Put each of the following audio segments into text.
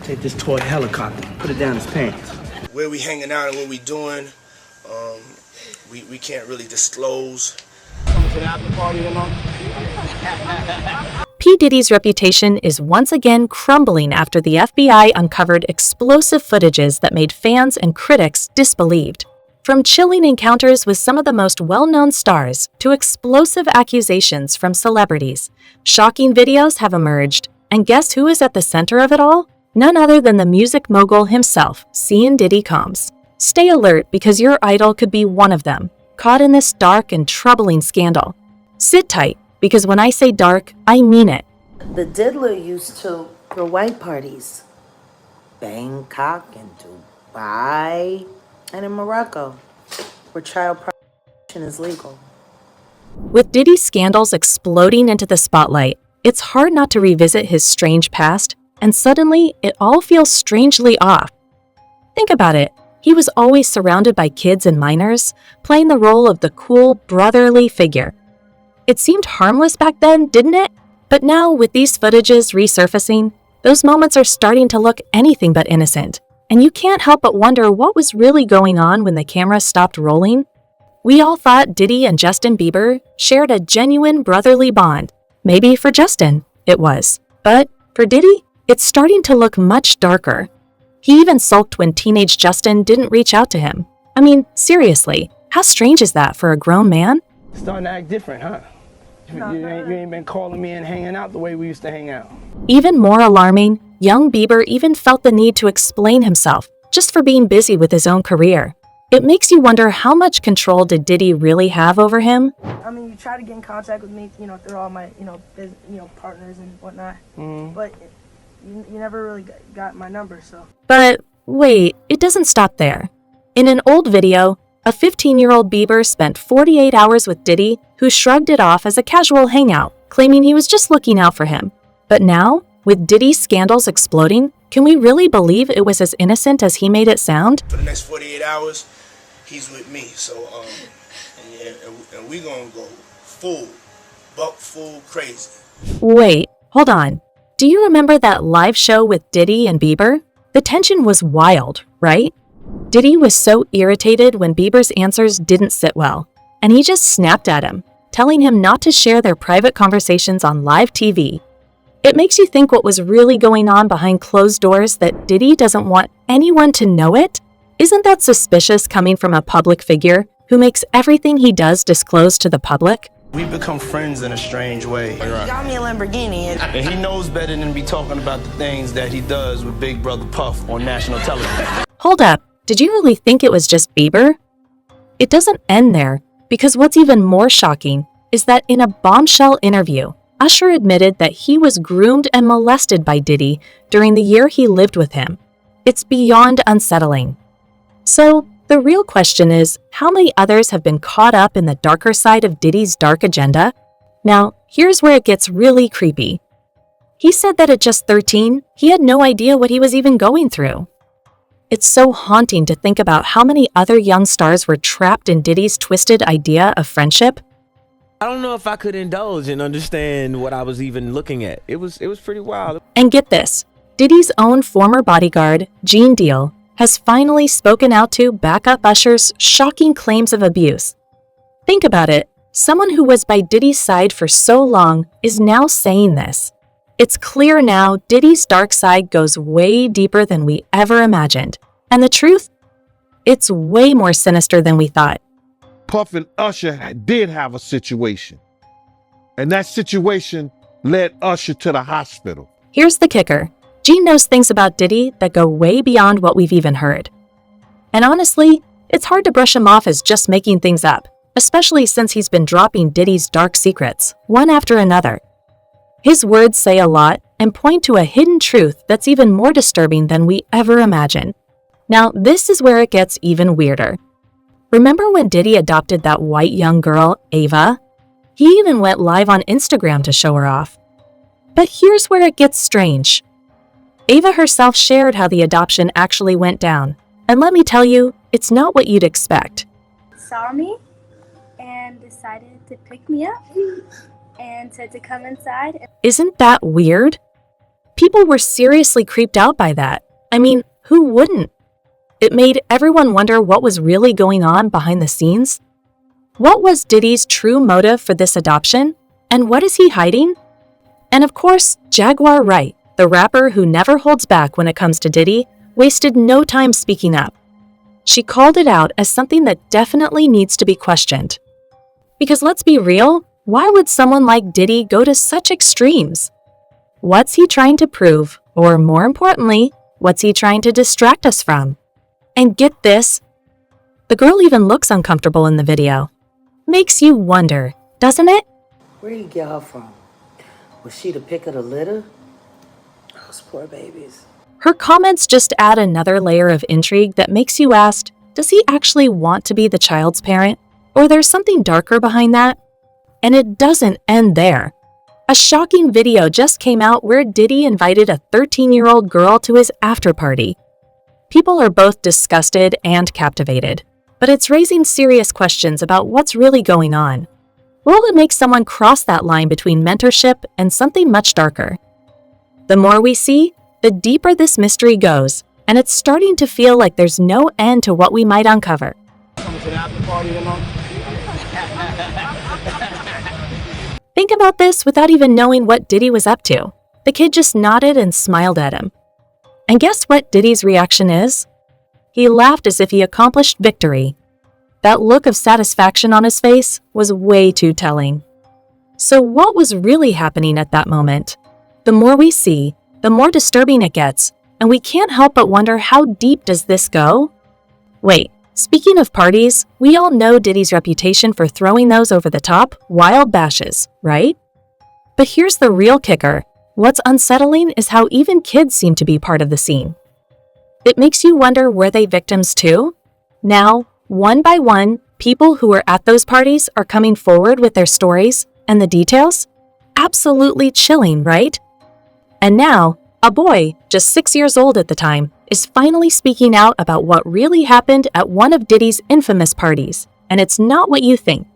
Take this toy helicopter, put it down his pants. Where we hanging out and what we doing, we can't really disclose. Coming to the after party tonight? P. Diddy's reputation is once again crumbling after the FBI uncovered explosive footages that made fans and critics disbelieved. From chilling encounters with some of the most well-known stars to explosive accusations from celebrities, shocking videos have emerged. And guess who is at the center of it all? None other than the music mogul himself, Diddy Combs. Stay alert because your idol could be one of them, caught in this dark and troubling scandal. Sit tight, because when I say dark, I mean it. The diddler used to throw white parties. Bangkok and Dubai and in Morocco, where child prostitution is legal. With Diddy's scandals exploding into the spotlight, it's hard not to revisit his strange past, and suddenly it all feels strangely off. Think about it. He was always surrounded by kids and minors, playing the role of the cool, brotherly figure. It seemed harmless back then, didn't it? But now, with these footages resurfacing, those moments are starting to look anything but innocent. And you can't help but wonder what was really going on when the camera stopped rolling. We all thought Diddy and Justin Bieber shared a genuine brotherly bond. Maybe for Justin, it was. But for Diddy, it's starting to look much darker. He even sulked when teenage Justin didn't reach out to him. I mean, seriously, how strange is that for a grown man? Starting to act different, huh? You ain't been calling me and hanging out the way we used to hang out. Even more alarming, young Bieber even felt the need to explain himself, just for being busy with his own career. It makes you wonder how much control did Diddy really have over him? I mean, you try to get in contact with me, through all my, partners and whatnot. But you never really got my number, so. But wait, it doesn't stop there. In an old video, a 15-year-old Bieber spent 48 hours with Diddy, who shrugged it off as a casual hangout, claiming he was just looking out for him. But now, with Diddy's scandals exploding, can we really believe it was as innocent as he made it sound? For the next 48 hours, he's with me, so and we gonna go full crazy. Wait, hold on. Do you remember that live show with Diddy and Bieber? The tension was wild, right? Diddy was so irritated when Bieber's answers didn't sit well, and he just snapped at him, telling him not to share their private conversations on live TV. It makes you think what was really going on behind closed doors, that Diddy doesn't want anyone to know it? Isn't that suspicious coming from a public figure who makes everything he does disclosed to the public? We've become friends in a strange way. He got me a Lamborghini. And he knows better than to be talking about the things that he does with Big Brother Puff on national television. Hold up, did you really think it was just Bieber? It doesn't end there, because what's even more shocking is that in a bombshell interview, Usher admitted that he was groomed and molested by Diddy during the year he lived with him. It's beyond unsettling. So, the real question is, how many others have been caught up in the darker side of Diddy's dark agenda? Now, here's where it gets really creepy. He said that at just 13, he had no idea what he was even going through. It's so haunting to think about how many other young stars were trapped in Diddy's twisted idea of friendship. I don't know if I could indulge and understand what I was even looking at. It was pretty wild. And get this, Diddy's own former bodyguard, Gene Deal, has finally spoken out to back up Usher's shocking claims of abuse. Think about it, someone who was by Diddy's side for so long is now saying this. It's clear now Diddy's dark side goes way deeper than we ever imagined. And the truth? It's way more sinister than we thought. Puff and Usher did have a situation. And that situation led Usher to the hospital. Here's the kicker. Gene knows things about Diddy that go way beyond what we've even heard. And honestly, it's hard to brush him off as just making things up, especially since he's been dropping Diddy's dark secrets, one after another. His words say a lot and point to a hidden truth that's even more disturbing than we ever imagined. Now, this is where it gets even weirder. Remember when Diddy adopted that white young girl, Ava? He even went live on Instagram to show her off. But here's where it gets strange. Ava herself shared how the adoption actually went down. And let me tell you, it's not what you'd expect. Saw me and decided to pick me up and said to come inside. Isn't that weird? People were seriously creeped out by that. I mean, who wouldn't? It made everyone wonder what was really going on behind the scenes. What was Diddy's true motive for this adoption? And what is he hiding? And of course, Jaguar Wright, the rapper who never holds back when it comes to Diddy, wasted no time speaking up. She called it out as something that definitely needs to be questioned. Because let's be real, why would someone like Diddy go to such extremes? What's he trying to prove? Or more importantly, what's he trying to distract us from? And get this, the girl even looks uncomfortable in the video. Makes you wonder, doesn't it? Where did you get her from? Was she the pick of the litter? Those poor babies. Her comments just add another layer of intrigue that makes you ask, does he actually want to be the child's parent? Or there's something darker behind that? And it doesn't end there. A shocking video just came out where Diddy invited a 13-year-old girl to his after-party. People are both disgusted and captivated, but it's raising serious questions about what's really going on. Will it make someone cross that line between mentorship and something much darker? The more we see, the deeper this mystery goes, and it's starting to feel like there's no end to what we might uncover. Think about this without even knowing what Diddy was up to. The kid just nodded and smiled at him. And guess what Diddy's reaction is? He laughed as if he accomplished victory. That look of satisfaction on his face was way too telling. So what was really happening at that moment? The more we see, the more disturbing it gets, and we can't help but wonder, how deep does this go? Wait, speaking of parties, we all know Diddy's reputation for throwing those over-the-top, wild bashes, right? But here's the real kicker. What's unsettling is how even kids seem to be part of the scene. It makes you wonder, were they victims too? Now, one by one, people who were at those parties are coming forward with their stories and the details. Absolutely chilling, right? And now, a boy, just 6 years old at the time, is finally speaking out about what really happened at one of Diddy's infamous parties, and it's not what you think.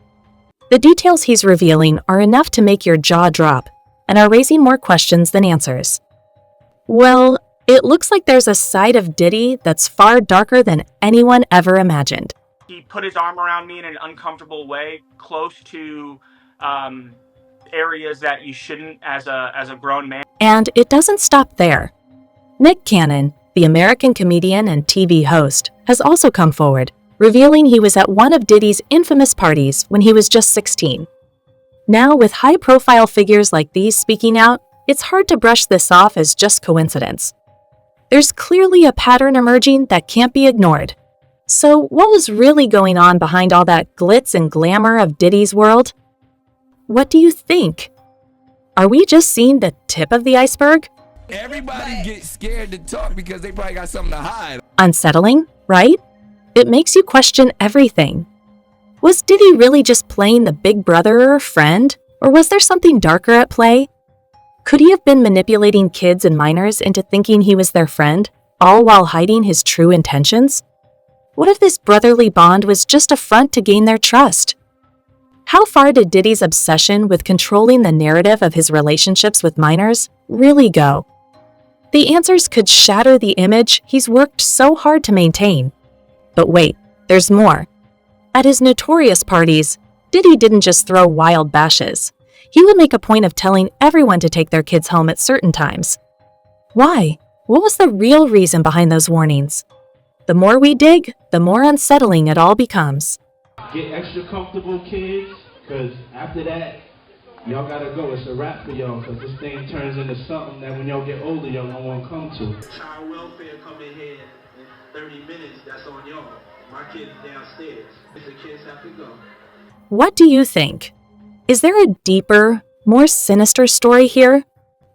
The details he's revealing are enough to make your jaw drop, and are raising more questions than answers. Well, it looks like there's a side of Diddy that's far darker than anyone ever imagined. He put his arm around me in an uncomfortable way, close to areas that you shouldn't as a grown man. And it doesn't stop there. Nick Cannon, the American comedian and TV host, has also come forward, revealing he was at one of Diddy's infamous parties when he was just 16. Now, with high-profile figures like these speaking out, it's hard to brush this off as just coincidence. There's clearly a pattern emerging that can't be ignored. So, what was really going on behind all that glitz and glamour of Diddy's world? What do you think? Are we just seeing the tip of the iceberg? Everybody gets scared to talk because they probably got something to hide. Unsettling, right? It makes you question everything. Was Diddy really just playing the big brother or friend, or was there something darker at play? Could he have been manipulating kids and minors into thinking he was their friend, all while hiding his true intentions? What if this brotherly bond was just a front to gain their trust? How far did Diddy's obsession with controlling the narrative of his relationships with minors really go? The answers could shatter the image he's worked so hard to maintain. But wait, there's more. At his notorious parties, Diddy didn't just throw wild bashes. He would make a point of telling everyone to take their kids home at certain times. Why? What was the real reason behind those warnings? The more we dig, the more unsettling it all becomes. Get extra comfortable, kids, because after that, y'all gotta go. It's a wrap for y'all, because this thing turns into something that when y'all get older, y'all don't want to come to. Child welfare come in here in 30 minutes, that's on y'all. My kid's downstairs. The kids have to go. What do you think? Is there a deeper, more sinister story here?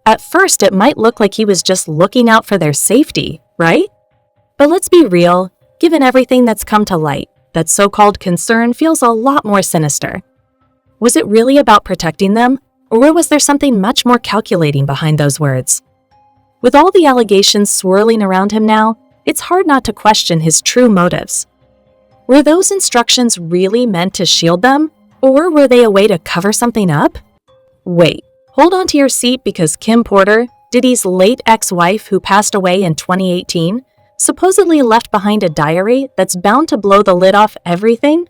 At first, it might look like he was just looking out for their safety, right? But let's be real, given everything that's come to light, that so-called concern feels a lot more sinister. Was it really about protecting them, or was there something much more calculating behind those words? With all the allegations swirling around him now, it's hard not to question his true motives. Were those instructions really meant to shield them, or were they a way to cover something up? Wait, hold on to your seat because Kim Porter, Diddy's late ex-wife who passed away in 2018, supposedly left behind a diary that's bound to blow the lid off everything?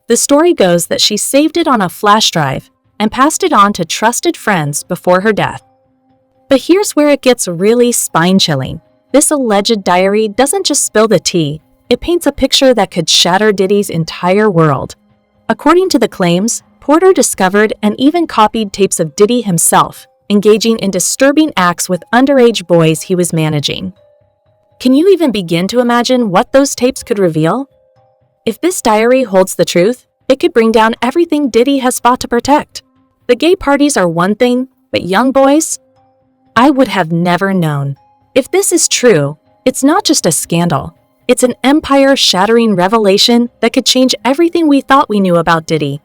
The story goes that she saved it on a flash drive and passed it on to trusted friends before her death. But here's where it gets really spine-chilling. This alleged diary doesn't just spill the tea, it paints a picture that could shatter Diddy's entire world. According to the claims, Porter discovered and even copied tapes of Diddy himself, engaging in disturbing acts with underage boys he was managing. Can you even begin to imagine what those tapes could reveal? If this diary holds the truth, it could bring down everything Diddy has fought to protect. The gay parties are one thing, but young boys? I would have never known. If this is true, it's not just a scandal. It's an empire-shattering revelation that could change everything we thought we knew about Diddy.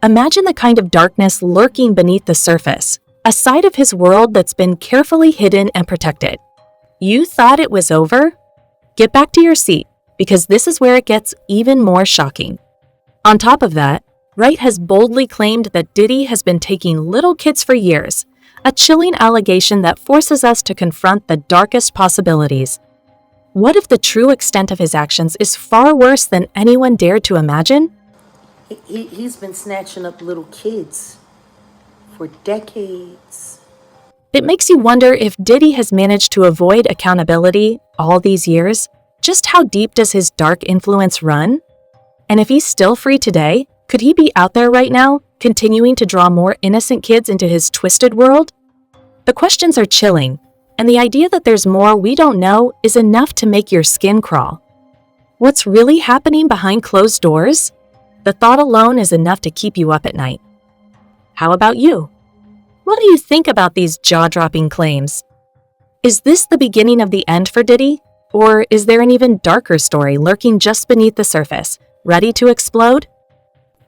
Imagine the kind of darkness lurking beneath the surface, a side of his world that's been carefully hidden and protected. You thought it was over? Get back to your seat, because this is where it gets even more shocking. On top of that, Wright has boldly claimed that Diddy has been taking little kids for years, a chilling allegation that forces us to confront the darkest possibilities. What if the true extent of his actions is far worse than anyone dared to imagine? He's been snatching up little kids for decades. It makes you wonder if Diddy has managed to avoid accountability all these years. Just how deep does his dark influence run? And if he's still free today, could he be out there right now, continuing to draw more innocent kids into his twisted world? The questions are chilling, and the idea that there's more we don't know is enough to make your skin crawl. What's really happening behind closed doors? The thought alone is enough to keep you up at night. How about you? What do you think about these jaw-dropping claims? Is this the beginning of the end for Diddy? Or is there an even darker story lurking just beneath the surface, ready to explode?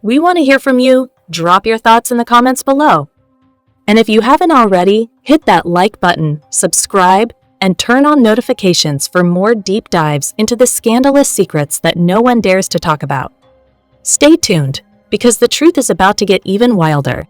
We want to hear from you. Drop your thoughts in the comments below. And if you haven't already, hit that like button, subscribe, and turn on notifications for more deep dives into the scandalous secrets that no one dares to talk about. Stay tuned, because the truth is about to get even wilder.